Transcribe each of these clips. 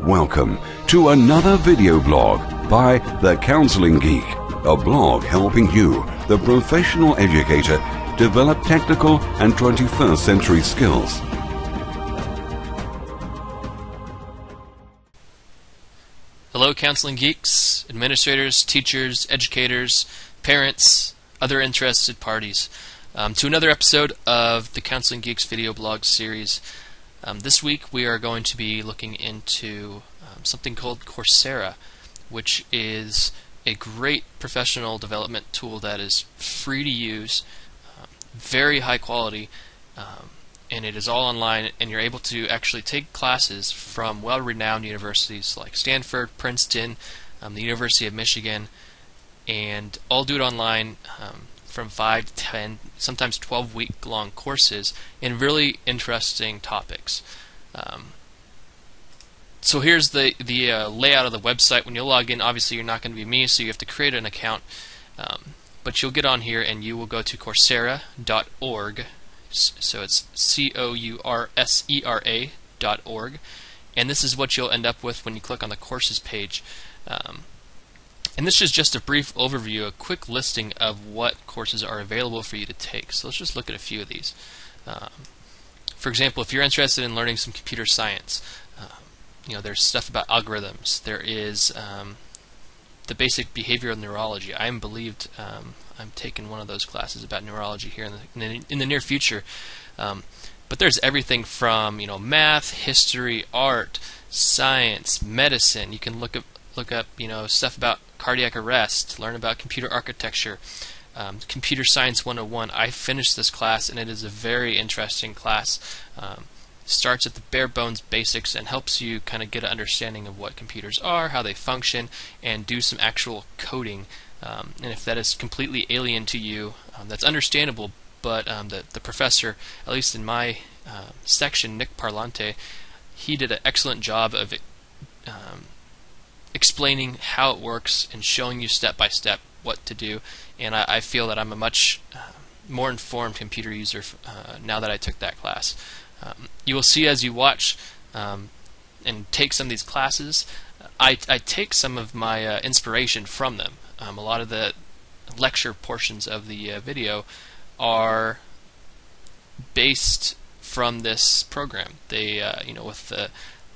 Welcome to another video blog by The Counseling Geek, a blog helping you, the professional educator, develop technical and 21st century skills. Hello, counseling geeks, administrators, teachers, educators, parents, other interested parties, to another episode of the Counseling Geeks video blog series. This week we are going to be looking into something called Coursera, which is a great professional development tool that is free to use, very high quality, and it is all online, and you're able to actually take classes from well-renowned universities like Stanford, Princeton, the University of Michigan, and all do it online from 5 to 10, sometimes 12-week-long courses in really interesting topics. So here's the layout of the website. When you log in, obviously you're not going to be me, so you have to create an account. But you'll get on here and you will go to Coursera.org. So it's Coursera.org, and this is what you'll end up with when you click on the courses page. And this is just a brief overview, a quick listing of what courses are available for you to take. So let's just look at a few of these. For example, if you're interested in learning some computer science, there's stuff about algorithms. There is the basic behavioral neurology. I'm taking one of those classes about neurology here in the near future. But there's everything from math, history, art, science, medicine. You can look up stuff about cardiac arrest, learn about computer architecture, Computer Science 101. I finished this class and it is a very interesting class. Starts at the bare bones basics and helps you kind of get an understanding of what computers are, how they function, and do some actual coding. And if that is completely alien to you, that's understandable, but the professor, at least in my section, Nick Parlante, he did an excellent job of explaining how it works and showing you step by step what to do, and I feel that I'm a much more informed computer user now that I took that class. You will see as you watch and take some of these classes, I take some of my inspiration from them. A lot of the lecture portions of the video are based from this program. They, with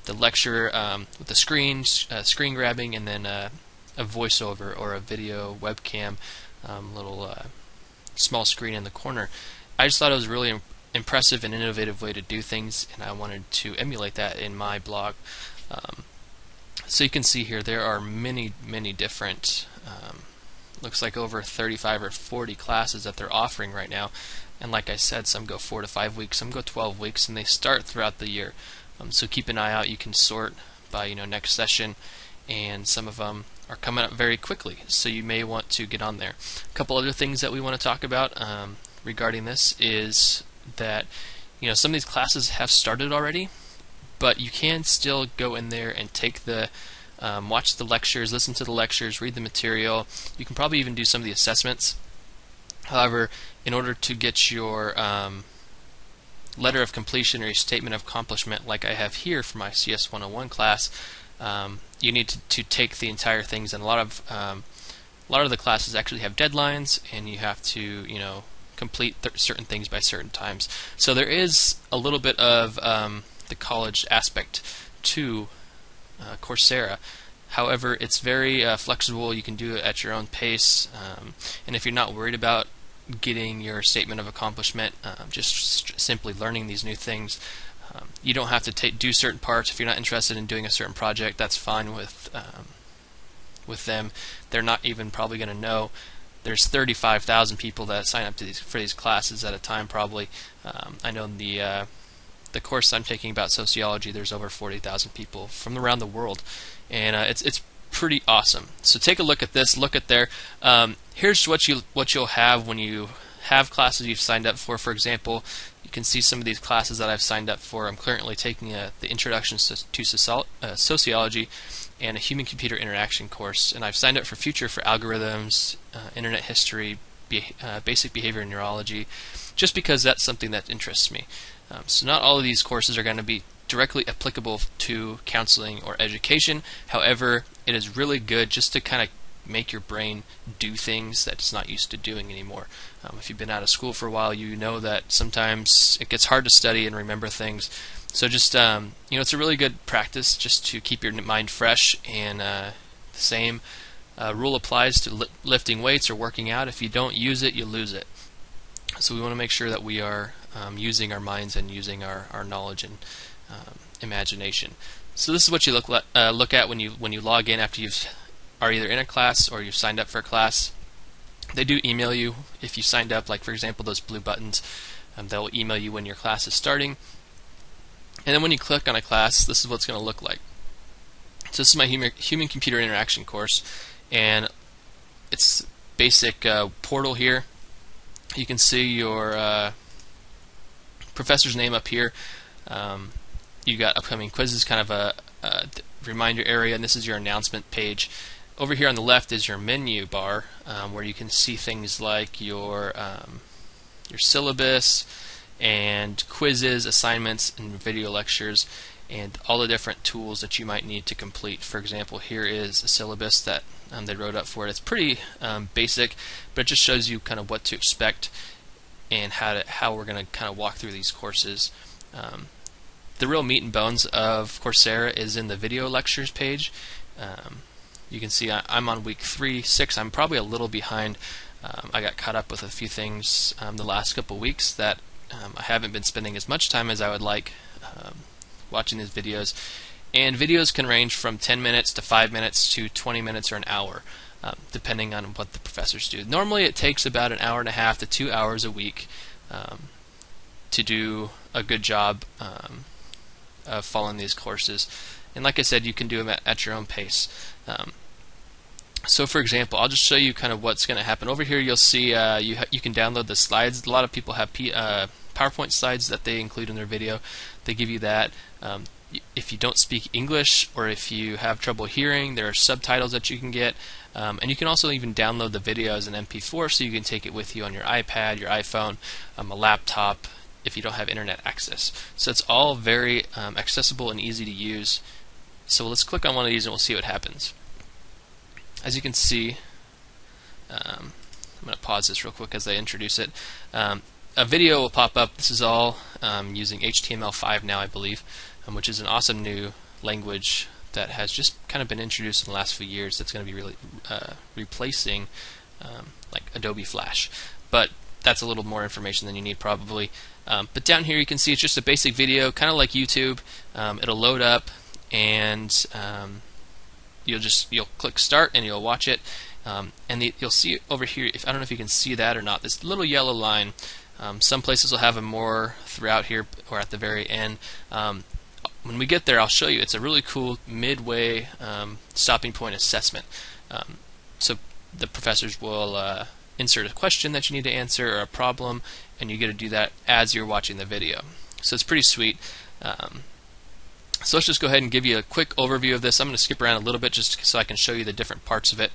the lecture, with the screen grabbing, and then a voiceover or a video webcam, little small screen in the corner. I just thought it was really impressive and innovative way to do things, and I wanted to emulate that in my blog. So you can see here there are many different, looks like over 35 or 40 classes that they're offering right now, and like I said, some go 4 to 5 weeks, some go 12 weeks, and they start throughout the year. So keep an eye out. You can sort by next session, and some of them are coming up very quickly, so you may want to get on there. A couple other things that we want to talk about regarding this is that some of these classes have started already, but you can still go in there and take the watch the lectures, listen to the lectures, read the material. You can probably even do some of the assessments. However, in order to get your letter of completion or your statement of accomplishment, like I have here for my CS 101 class, you need to take the entire things, and a lot of the classes actually have deadlines, and you have to complete certain things by certain times. So there is a little bit of the college aspect to Coursera. However, it's very flexible. You can do it at your own pace, and if you're not worried about getting your statement of accomplishment, just simply learning these new things, you don't have to do certain parts. If you're not interested in doing a certain project, that's fine with them. They're not even probably going to know. There's 35,000 people that sign up for these classes at a time, probably. I know in the course I'm taking about sociology, there's over 40,000 people from around the world, and it's pretty awesome. So take a look at this. Look at there. Here's what you'll have when you have classes you've signed up for. For example, you can see some of these classes that I've signed up for. I'm currently taking the Introduction to Sociology and a Human-Computer Interaction course, and I've signed up for Future for Algorithms, Internet History, Basic Behavior Neurology, just because that's something that interests me. So not all of these courses are going to be directly applicable to counseling or education. However, it is really good just to kind of make your brain do things that it's not used to doing anymore. If you've been out of school for a while, you know that sometimes it gets hard to study and remember things. So just it's a really good practice just to keep your mind fresh. And the same rule applies to lifting weights or working out. If you don't use it, you lose it. So we want to make sure that we are using our minds and using our knowledge and imagination. So this is what you look at when you log in after you are either in a class or you've signed up for a class. They do email you if you signed up, like for example those blue buttons. They'll email you when your class is starting. And then when you click on a class, this is what it's going to look like. So this is my human-computer interaction course, and it's basic portal here. You can see your professor's name up here. You got upcoming quizzes, kind of a reminder area, and this is your announcement page. Over here on the left is your menu bar, where you can see things like your syllabus and quizzes, assignments, and video lectures, and all the different tools that you might need to complete. For example, here is a syllabus that they wrote up for it. It's pretty basic, but it just shows you kind of what to expect and how we're going to kind of walk through these courses. The real meat and bones of Coursera is in the video lectures page. You can see I'm on week 6. I'm probably a little behind. I got caught up with a few things the last couple weeks that I haven't been spending as much time as I would like watching these videos. And videos can range from 10 minutes to 5 minutes to 20 minutes or an hour, depending on what the professors do. Normally it takes about an hour and a half to 2 hours a week to do a good job of following these courses. And like I said, you can do them at your own pace. So for example, I'll just show you kind of what's going to happen. Over here you'll see you can download the slides. A lot of people have PowerPoint slides that they include in their video. They give you that. If you don't speak English or if you have trouble hearing, there are subtitles that you can get. And you can also even download the video as an MP4 so you can take it with you on your iPad, your iPhone, a laptop, if you don't have internet access. So it's all very accessible and easy to use. So let's click on one of these and we'll see what happens. As you can see, I'm going to pause this real quick as I introduce it. A video will pop up. This is all using HTML5 now, I believe, which is an awesome new language that has just kind of been introduced in the last few years that's going to be really replacing like Adobe Flash. But that's a little more information than you need probably. But down here you can see it's just a basic video, kind of like YouTube. It'll load up and you'll click start and you'll watch it. And you'll see over here, I don't know if you can see that or not, this little yellow line. Some places will have more throughout here or at the very end. When we get there, I'll show you. It's a really cool midway stopping point assessment. So the professors will insert a question that you need to answer or a problem, and you get to do that as you're watching the video. So it's pretty sweet. So let's just go ahead and give you a quick overview of this. I'm going to skip around a little bit just so I can show you the different parts of it.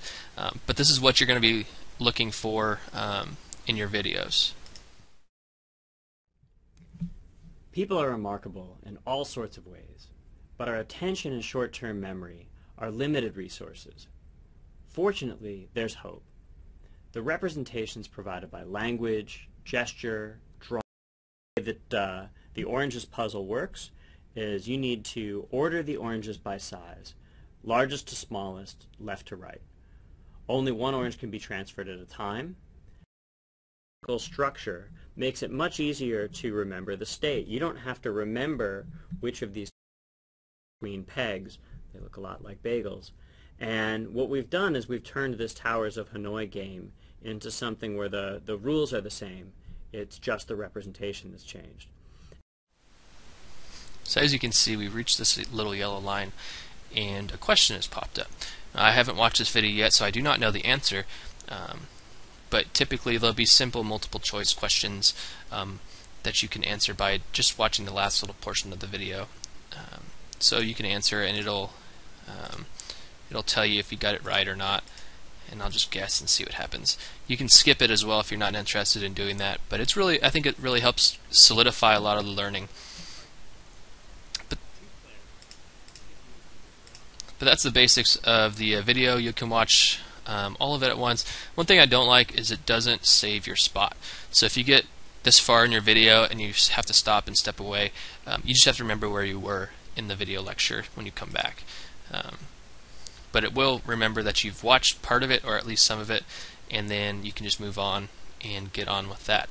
But this is what you're going to be looking for in your videos. People are remarkable in all sorts of ways, but our attention and short-term memory are limited resources. Fortunately, there's hope. The representations provided by language, gesture, drawing, that the oranges puzzle works is you need to order the oranges by size, largest to smallest, left to right. Only one orange can be transferred at a time. Structure makes it much easier to remember the state. You don't have to remember which of these green pegs, they look a lot like bagels. And what we've done is we've turned this Towers of Hanoi game into something where the rules are the same. It's just the representation that's changed. So as you can see, we've reached this little yellow line and a question has popped up. I haven't watched this video yet, so I do not know the answer. But typically there'll be simple multiple choice questions that you can answer by just watching the last little portion of the video. So you can answer and it'll tell you if you got it right or not, and I'll just guess and see what happens. You can skip it as well if you're not interested in doing that, but it's really, I think it really helps solidify a lot of the learning. But But that's the basics of the video. You can watch all of it at once. One thing I don't like is it doesn't save your spot. So if you get this far in your video and you have to stop and step away, you just have to remember where you were in the video lecture when you come back. But it will remember that you've watched part of it, or at least some of it, and then you can just move on and get on with that.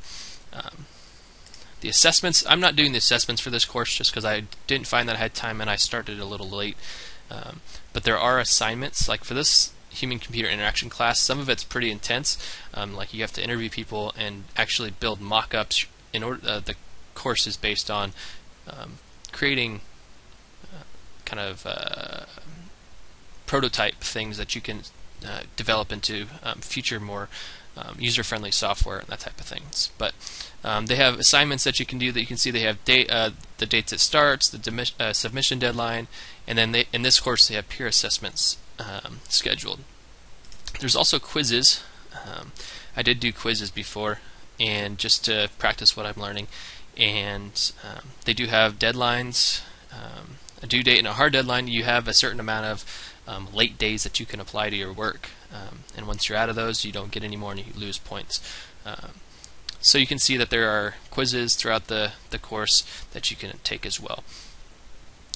The assessments, I'm not doing the assessments for this course just because I didn't find that I had time and I started a little late. But there are assignments, like for this human-computer interaction class, some of it's pretty intense. Like you have to interview people and actually build mock-ups. In order, the course is based on creating kind of prototype things that you can develop into future more user-friendly software and that type of things. But they have assignments that you can do that you can see. They have the dates it starts, the submission deadline, and then in this course they have peer assessments scheduled. There's also quizzes. I did do quizzes before, and just to practice what I'm learning. And they do have deadlines, a due date and a hard deadline. You have a certain amount of late days that you can apply to your work. And once you're out of those, you don't get any more and you lose points. So you can see that there are quizzes throughout the course that you can take as well.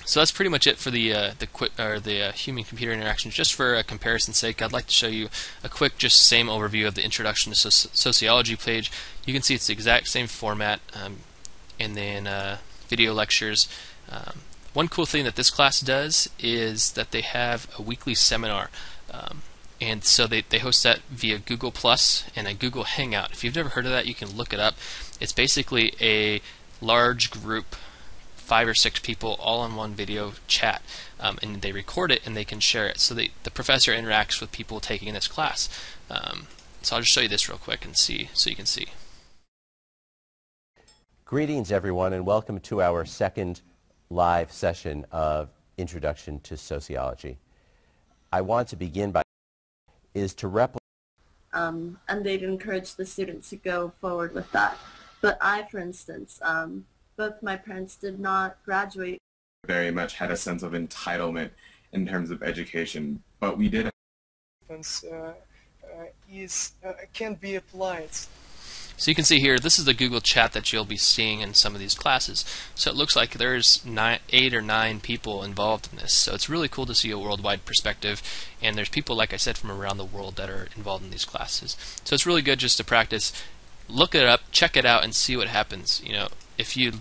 So that's pretty much it for the human-computer interactions. Just for a comparison's sake, I'd like to show you a quick, just same overview of the Introduction to Sociology page. You can see it's the exact same format, and then video lectures. One cool thing that this class does is that they have a weekly seminar. And so they host that via Google Plus and a Google Hangout. If you've never heard of that, you can look it up. It's basically a large group, 5 or 6 people, all on one video chat, and they record it and they can share it. So the professor interacts with people taking this class. So I'll just show you this real quick and see, so you can see. Greetings, everyone, and welcome to our second live session of Introduction to Sociology. I want to begin by to replicate. And they'd encourage the students to go forward with that. But I, for instance, both my parents did not graduate. Very much had a sense of entitlement in terms of education, but we did. Can be applied. So you can see here, this is the Google chat that you'll be seeing in some of these classes. So it looks like there's 8 or 9 people involved in this. So it's really cool to see a worldwide perspective, and there's people, like I said, from around the world that are involved in these classes. So it's really good just to practice. Look it up, check it out, and see what happens. You know, if you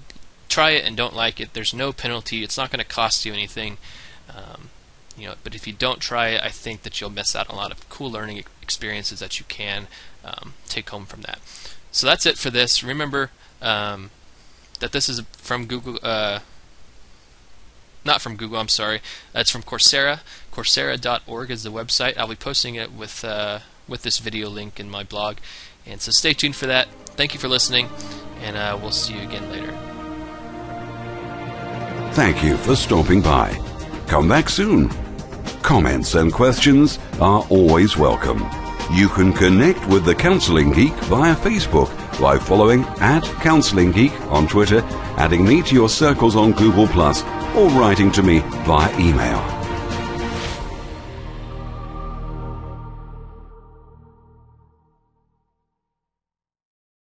try it and don't like it, there's no penalty. It's not going to cost you anything. You know, but if you don't try it, I think that you'll miss out on a lot of cool learning experiences that you can take home from that. So that's it for this. Remember that this is from Google, not from Google, I'm sorry. It's from Coursera. Coursera.org is the website. I'll be posting it with this video link in my blog. And so stay tuned for that. Thank you for listening, and we'll see you again later. Thank you for stopping by. Come back soon. Comments and questions are always welcome. You can connect with the Counseling Geek via Facebook by following @CounselingGeek on Twitter, adding me to your circles on Google+, or writing to me via email.